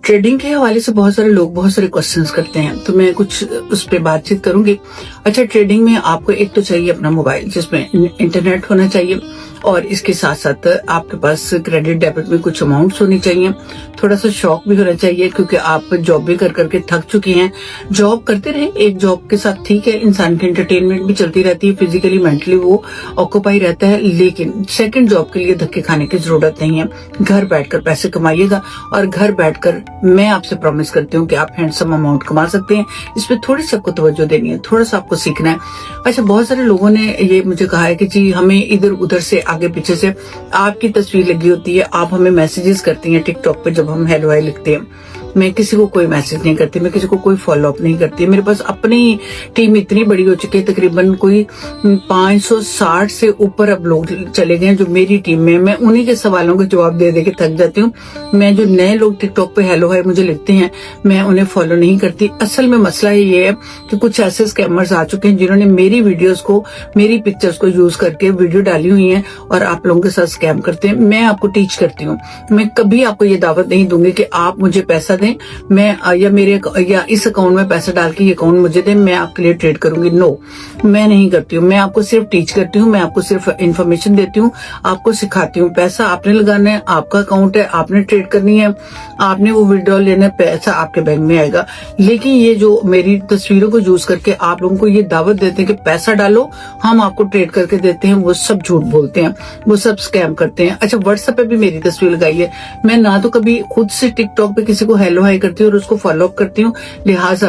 Trading के हवाले से बहुत सारे लोग बहुत सारे क्वेश्चंस करते हैं, तो मैं कुछ उस पर बातचीत करूंगी। अच्छा, ट्रेडिंग में आपको एक तो चाहिए अपना मोबाइल जिसमें इंटरनेट होना चाहिए, और इसके साथ साथ आपके पास क्रेडिट डेबिट में कुछ अमाउंट्स होनी चाहिए। थोड़ा सा शौक भी होना चाहिए, क्योंकि आप जॉब भी कर करके थक चुकी हैं। जॉब करते रहे, एक जॉब के साथ ठीक है, इंसान की एंटरटेनमेंट भी चलती रहती है, फिजिकली मेंटली वो ऑक्यूपाई रहता है, लेकिन सेकंड जॉब के लिए धक्के खाने की जरूरत नहीं है। घर बैठकर पैसे कमाइएगा, और घर बैठकर मैं आपसे प्रॉमिस करती हूँ कि आप हैंडसम अमाउंट कमा सकते हैं। इस पे थोड़ी सी आपको तवज्जो देनी है, थोड़ा सा आपको सीखना है। अच्छा, बहुत सारे लोगों ने ये मुझे कहा है कि जी हमें इधर उधर से आगे पीछे से आपकी तस्वीर लगी होती है, आप हमें मैसेजेस करती हैं टिकटॉक पे जब हम हेलो हाय लिखते हैं। मैं किसी को कोई मैसेज नहीं करती, मैं किसी को कोई फॉलो अप नहीं करती। मेरे पास अपनी टीम इतनी बड़ी हो चुकी है, तकरीबन कोई 560 से ऊपर अब लोग चले गए हैं जो मेरी टीम में। मैं उन्हीं के सवालों के जवाब दे दे के थक जाती हूँ। मैं जो नए लोग टिकटॉक पे हेलो हाय मुझे लिखते हैं, मैं उन्हें फॉलो नहीं करती। असल में मसला ये है कि कुछ ऐसे स्कैमर्स आ चुके हैं जिन्होंने मेरी वीडियोस को, मेरी पिक्चर्स को यूज करके वीडियो डाली हुई है और आप लोगों के साथ स्कैम करते हैं। मैं आपको टीच करती हूँ, मैं कभी आपको ये दावत नहीं दूंगी कि आप मुझे पैसा दें, मैं या इस अकाउंट में पैसा डाल के ये अकाउंट मुझे दें, मैं आपके लिए ट्रेड करूंगी। नो, मैं नहीं करती हूँ। मैं आपको सिर्फ टीच करती हूँ, मैं आपको सिर्फ इन्फॉर्मेशन देती हूँ, आपको सिखाती हूँ। पैसा आपने लगाना है, आपका अकाउंट है, आपने ट्रेड करनी है, आपने वो विड्रॉल लेना है, पैसा आपके बैंक में आएगा। लेकिन ये जो मेरी तस्वीरों को यूज करके आप लोगों को ये दावत देते हैं कि पैसा डालो, हम आपको ट्रेड करके देते हैं, वो सब झूठ बोलते हैं, वो सब स्कैम करते हैं। अच्छा, व्हाट्सएप पे भी मेरी तस्वीर लगाई है। मैं ना तो कभी खुद से टिकटॉक पे किसी को हेलो हाय करती हूँ और उसको फॉलो अप करती हूँ। लिहाजा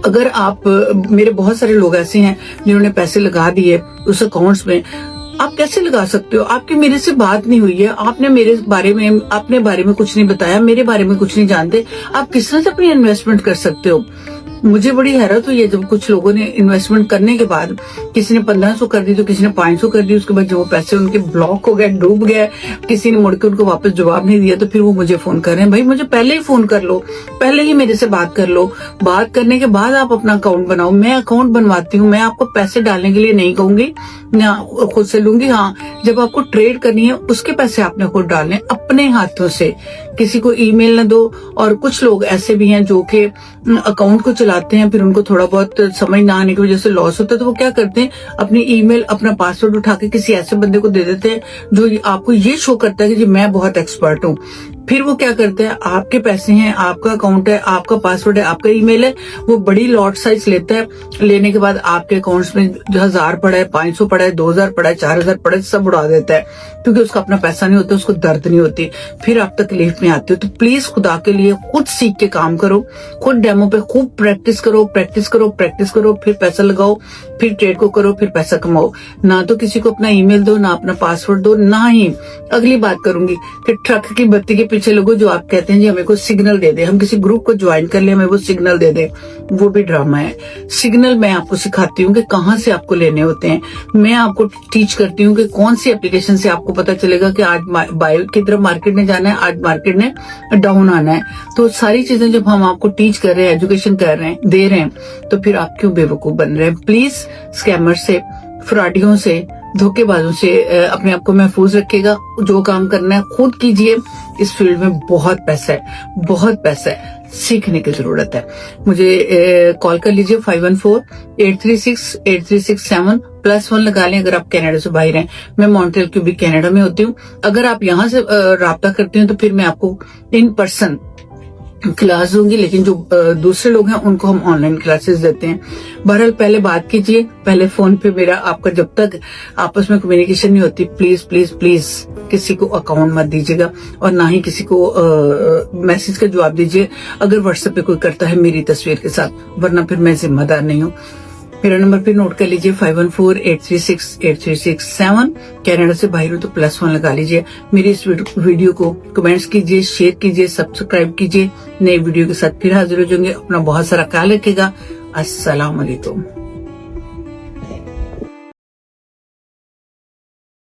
अगर आप, मेरे बहुत सारे लोग ऐसे हैं जिन्होंने पैसे लगा दिए उस अकाउंट्स में, आप कैसे लगा सकते हो? आपकी मेरे से बात नहीं हुई है, आपने मेरे बारे में, अपने बारे में कुछ नहीं बताया, मेरे बारे में कुछ नहीं जानते, आप किस तरह से अपनी इन्वेस्टमेंट कर सकते हो? मुझे बड़ी हैरत हुई है जब कुछ लोगों ने इन्वेस्टमेंट करने के बाद, किसी ने 1500 कर दी तो किसी ने 500 कर दी, उसके बाद जब वो पैसे उनके ब्लॉक हो गए, डूब गए, किसी ने मुड़ के उनको वापस जवाब नहीं दिया, तो फिर वो मुझे फोन कर रहे हैं, भाई मुझे पहले ही फोन कर लो, पहले ही मेरे से बात कर लो, बात करने के बाद आप अपना अकाउंट बनाओ। मैं अकाउंट बनवाती हूँ, मैं आपको पैसे डालने के लिए नहीं कहूंगी, ना खुद से लूंगी। हाँ, जब आपको ट्रेड करनी है उसके पैसे आपने खुद डालने अपने हाथों से, किसी को ईमेल न दो। और कुछ लोग ऐसे भी हैं जो कि अकाउंट को चलाते हैं, फिर उनको थोड़ा बहुत समझ ना आने की वजह से लॉस होता है, तो वो क्या करते हैं, अपनी ईमेल, अपना पासवर्ड उठा के किसी ऐसे बंदे को दे देते हैं जो आपको ये शो करता है कि जी मैं बहुत एक्सपर्ट हूँ। फिर वो क्या करते हैं, आपके पैसे हैं, आपका अकाउंट है, आपका पासवर्ड है, आपका ईमेल है, वो बड़ी लॉट साइज लेता है। लेने के बाद आपके अकाउंट्स में 1000 पड़ा है, 500 पड़ा है, 2000 पड़ा है, 4000 पड़ा है, सब उड़ा देता है, क्योंकि उसका अपना पैसा नहीं होता, उसको दर्द नहीं होती। फिर आप तकलीफ में आते हो। तो प्लीज खुदा के लिए खुद सीख के काम करो, खुद डेमो पे खूब प्रैक्टिस करो, प्रैक्टिस करो, प्रैक्टिस करो, फिर पैसा लगाओ, फिर ट्रेड को करो, फिर पैसा कमाओ। ना तो किसी को अपना ईमेल दो, ना अपना पासवर्ड दो, ना ही अगली बात करूंगी कि ट्रक की बत्ती के पीछे लोगों जो आप कहते हैं जी हमें कोई सिग्नल दे दे, हम किसी ग्रुप को ज्वाइन कर ले, हमें वो सिग्नल दे दे, वो भी ड्रामा है। सिग्नल मैं आपको सिखाती हूँ कि कहाँ से आपको लेने होते हैं। मैं आपको टीच करती हूँ कि कौन सी एप्लीकेशन से आपको पता चलेगा कि आज बाय की तरफ मार्केट ने जाना है, आज मार्केट ने डाउन आना है। तो सारी चीजें जब हम आपको टीच कर रहे हैं, एजुकेशन कर रहे हैं, दे रहे हैं, तो फिर आप क्यों बेवकूफ बन रहे हैं? प्लीज स्कैमर से, फ्रॉडियों से, धोखेबाजों से अपने आप को महफूज रखिएगा। जो काम करना है खुद कीजिए। इस फील्ड में बहुत पैसा है, बहुत पैसा है, सीखने की जरूरत है। मुझे कॉल कर लीजिए 5148368367+1 लगा लें अगर आप कनाडा से बाहर हैं। मैं मॉन्ट्रियल क्यूबेक कनाडा में होती हूँ। अगर आप यहाँ से राब्ता करते हैं तो फिर मैं आपको इन पर्सन क्लास दूंगी, लेकिन जो दूसरे लोग हैं उनको हम ऑनलाइन क्लासेस देते हैं। बहरहाल पहले बात कीजिए, पहले फोन पे मेरा आपका जब तक आपस में कम्युनिकेशन नहीं होती, प्लीज प्लीज प्लीज किसी को अकाउंट मत दीजिएगा, और ना ही किसी को मैसेज का जवाब दीजिए अगर व्हाट्सएप पे कोई करता है मेरी तस्वीर के साथ, वरना फिर मैं जिम्मेदार नहीं हूँ। मेरा नंबर फिर नोट कर लीजिए 5148368367। कनाडा से बाहर हो तो +1 लगा लीजिए। मेरी इस वीडियो को कमेंट्स कीजिए, शेयर कीजिए, सब्सक्राइब कीजिए। नई वीडियो के साथ फिर हाजिर हो जाएंगे। अपना बहुत सारा ख्याल रखिएगा। अस्सलाम वालेकुम।